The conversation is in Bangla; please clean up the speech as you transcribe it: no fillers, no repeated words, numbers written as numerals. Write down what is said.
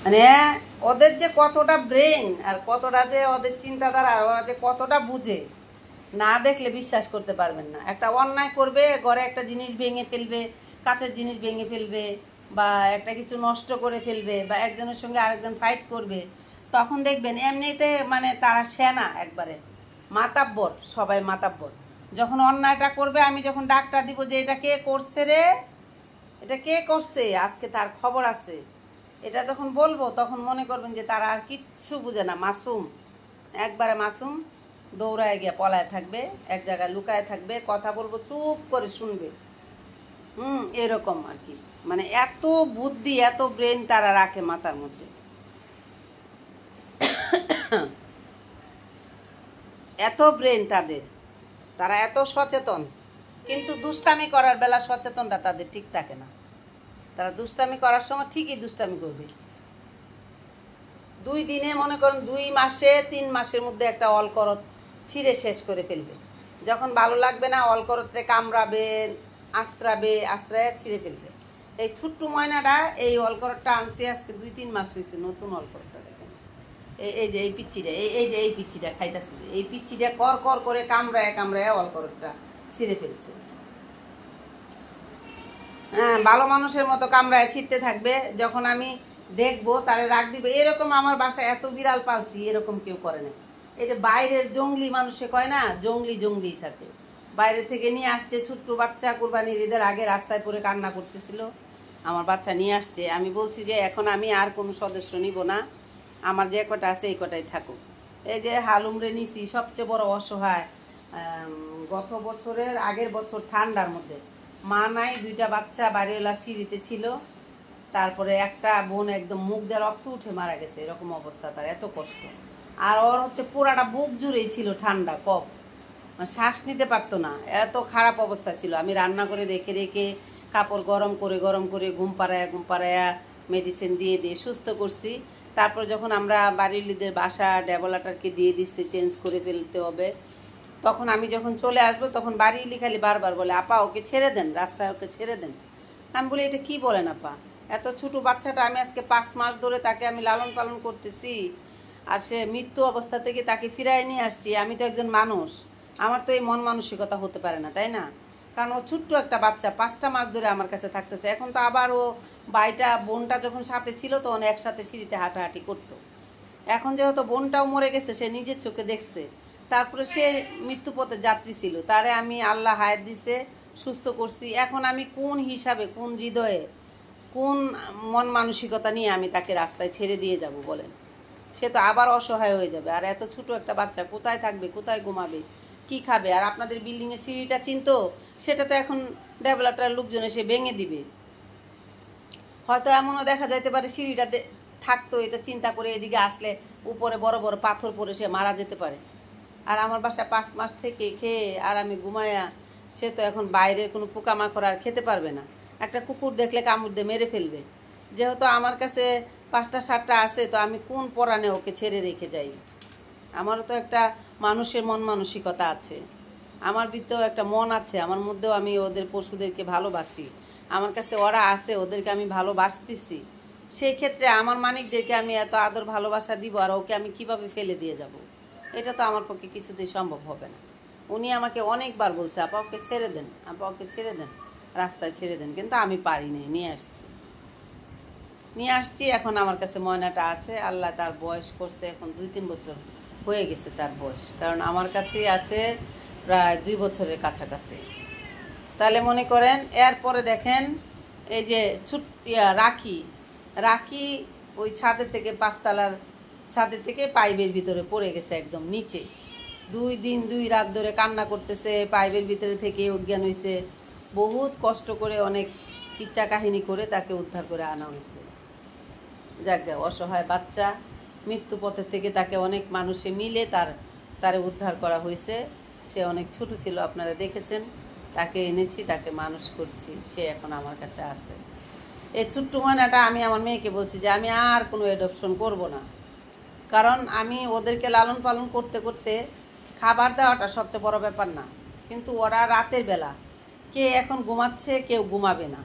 মানে ওদের যে কতটা ব্রেন আর কতটা যে ওদের চিন্তাধারা, ওরা যে কতটা বুঝে, না দেখলে বিশ্বাস করতে পারবেন না। একটা অন্যায় করবে, ঘরে একটা জিনিস ভেঙে ফেলবে, কাছের জিনিস ভেঙে ফেলবে, বা একটা কিছু নষ্ট করে ফেলবে, বা একজনের সঙ্গে আরেকজন ফাইট করবে, তখন দেখবেন এমনিতে মানে তারা সেনা একবারে মাতাব্বর, সবাই মাতাব্বর। যখন অন্যায়টা করবে, আমি যখন ডাকটা দিব যে এটা কে করছে রে, এটা কে করছে, আজকে তার খবর আছে, এটা যখন বলবো তখন মনে করবেন যে তারা আর কিচ্ছু বুঝে না, মাসুম, একবারে মাসুম, দৌড়ায় গিয়ে পলায় থাকবে, এক জায়গায় লুকায় থাকবে, কথা বলবো চুপ করে শুনবে। এরকম আর কি। মানে এত বুদ্ধি, এত ব্রেন তারা রাখে মাথার মধ্যে, এত ব্রেন তাদের, তারা এত সচেতন, কিন্তু দুষ্টামি করার বেলা সচেতনটা তাদের ঠিক থাকে না। তারা দুষ্টামি করার সময় ঠিকই দুষ্টামি করবে। 2 দিনে মনে করেন 2 মাসে 3 মাসের মধ্যে একটা অলকরত ছিঁড়ে শেষ করে ফেলবে। যখন ভালো লাগবে না, অলকরতরে কামড়াবে, আশ্রায় ছিঁড়ে ফেলবে। এই ছোট্ট ময়নাটা এই অলকরতটা আনছে আজকে 2-3 মাস হয়েছে, নতুন অলকরতটা দেখেন। এই যে এই পিচ্ছিটা, এই যে এই পিচ্ছিটা খাইতেছে, এই পিচ্ছিটা কর কর করে কামড়ায় অলকরতটা ছিঁড়ে ফেলছে। হ্যাঁ, ভালো মানুষের মতো কামড়ায় ছিঁড়তে থাকবে। যখন আমি দেখবো তারে রাগ দিবে। এরকম আমার বাসায় এত বিড়াল পালছি, এরকম কেউ করে না। এটা বাইরের জঙ্গলি মানুষে কয় না, জঙ্গলি থাকে। বাইরে থেকে নিয়ে আসছে ছোট্ট বাচ্চা, কুরবানির ঈদের আগে রাস্তায় পড়ে কান্না করতেছিল, আমার বাচ্চা নিয়ে আসছে। আমি বলছি যে এখন আমি আর কোনো সদস্য নিব না, আমার যে কটা আছে এই কটাই থাকুক। এই যে হালুমরে নিছি, সবচেয়ে বড় অসহায়। গত বছরের আগের বছর ঠান্ডার মধ্যে মা নাই, 2টা বাচ্চা বাড়িওয়ালা সিঁড়িতে ছিল। তারপরে একটা বোন একদম মুখ দিয়ে রক্ত উঠে মারা গেছে, এরকম অবস্থা, তার এত কষ্ট। আর ওর হচ্ছে পুরাটা বুক জুড়েই ছিল ঠান্ডা, কফ, মানে শ্বাস নিতে পারতো না, এত খারাপ অবস্থা ছিল। আমি রান্না করে রেখে রেখে কাপড় গরম করে ঘুম পাড়ায়া মেডিসিন দিয়ে সুস্থ করছি। তারপর যখন আমরা বাড়ির বাসা ডেভেলপারকে দিয়ে দিচ্ছি, চেঞ্জ করে ফেলতে হবে, তখন আমি যখন চলে আসবো তখন বাড়িলি খালি বারবার বলে, আপা ওকে ছেড়ে দেন, রাস্তায় ওকে ছেড়ে দেন। আমি বলি, এটা কি বলেন আপা, এত ছোটো বাচ্চাটা আমি আজকে 5 মাস ধরে তাকে আমি লালন পালন করতেছি, আর সে মৃত্যু অবস্থা থেকে তাকে ফিরায় নিয়ে আসছি। আমি তো একজন মানুষ, আমার তো এই মন মানসিকতা হতে পারে না, তাই না? কারণ ও ছোট্ট একটা বাচ্চা 5টা মাস ধরে আমার কাছে থাকতেছে। এখন তো আবার ও বোনটা যখন সাথে ছিল তখন একসাথে সিঁড়িতে হাঁটাহাঁটি করতো। এখন যেহেতু বোনটাও মরে গেছে, সে নিজের চোখে দেখছে, তারপরে সে মৃত্যুপথে যাত্রী ছিল, তারে আমি আল্লাহ হায়াত দিছে, সুস্থ করছি। এখন আমি কোন হিসাবে, কোন হৃদয়ে, কোন মন মানসিকতা নিয়ে আমি তাকে রাস্তায় ছেড়ে দিয়ে যাব বলেন? সে তো আবার অসহায় হয়ে যাবে। আর এত ছোট একটা বাচ্চা কোথায় থাকবে, কোথায় ঘুমাবে, কি খাবে? আর আপনাদের বিল্ডিংয়ের সিঁড়িটা চিনতো, সেটা তো এখন ডেভেলপার লোকজন এসে ভেঙে দিবে। হয়তো এমনও দেখা যাইতে পারে সিঁড়িটা থাকতো, এটা চিন্তা করে এদিকে আসলে উপরে বড় বড় পাথর পরে সে মারা যেতে পারে। আর আমার বাসা 5 মাস থেকে খেয়ে আর আমি ঘুমায়া, সে তো এখন বাইরের কোনো পোকামাকড় আর খেতে পারবে না। একটা কুকুর দেখলে কামড় দিয়ে মেরে ফেলবে। যেহেতু আমার কাছে 5টা 7টা আছে, তো আমি কোন পরাণে ওকে ছেড়ে রেখে যাই? আমারও তো একটা মানুষের মন মানসিকতা আছে, আমার ভিতরেও একটা মন আছে, আমার মধ্যেও আমি ওদের পশুদেরকে ভালোবাসি, আমার কাছে ওরা আছে, ওদেরকে আমি ভালোবাসতেছি। সেই ক্ষেত্রে আমার মানিকদেরকে আমি এত আদর ভালোবাসা দিব, আর ওকে আমি কিভাবে ফেলে দিয়ে যাব? এটা তো আমার পক্ষে কিছুতেই সম্ভব হবে না। উনি আমাকে অনেকবার বলছে, আপা ওকে ছেড়ে দেন, আপা ওকে ছেড়ে দেন, রাস্তায় ছেড়ে দেন, কিন্তু আমি পারিনি। নিয়ে আসছি। এখন আমার কাছে ময়নাটা আছে। আল্লাহ তার বয়স করছে, এখন 2-3 বছর হয়ে গেছে তার বয়স, কারণ আমার কাছেই আছে প্রায় 2 বছরের কাছাকাছি। তাহলে মনে করেন, এরপরে দেখেন এই যে রাখি ওই ছাদের থেকে, 5তলার ছাদের থেকে পাইপের ভিতরে পড়ে গেছে একদম নিচে। 2 দিন 2 রাত ধরে কান্না করতেছে, পাইপের ভিতরে থেকে অজ্ঞান হয়েছে। বহুত কষ্ট করে, অনেক কিচ্ছা কাহিনী করে তাকে উদ্ধার করে আনা হয়েছে। যাক, অসহায় বাচ্চা, মৃত্যু পথের থেকে তাকে অনেক মানুষে মিলে তারে উদ্ধার করা হয়েছে। সে অনেক ছোট ছিল, আপনারা দেখেছেন। তাকে এনেছি, তাকে মানুষ করছি, সে এখন আমার কাছে আছে। এই ছোট্ট ময়নাটা আমি আমার মেয়েকে বলছি যে আমি আর কোনো অ্যাডপশন করব না, কারণ আমি ওদেরকে লালন পালন করতে করতে, খাবার দেওয়াটা সবচেয়ে বড় ব্যাপার না, কিন্তু ওরা রাতের বেলা কে এখন ঘুমাচ্ছে, কেউ ঘুমাবে না।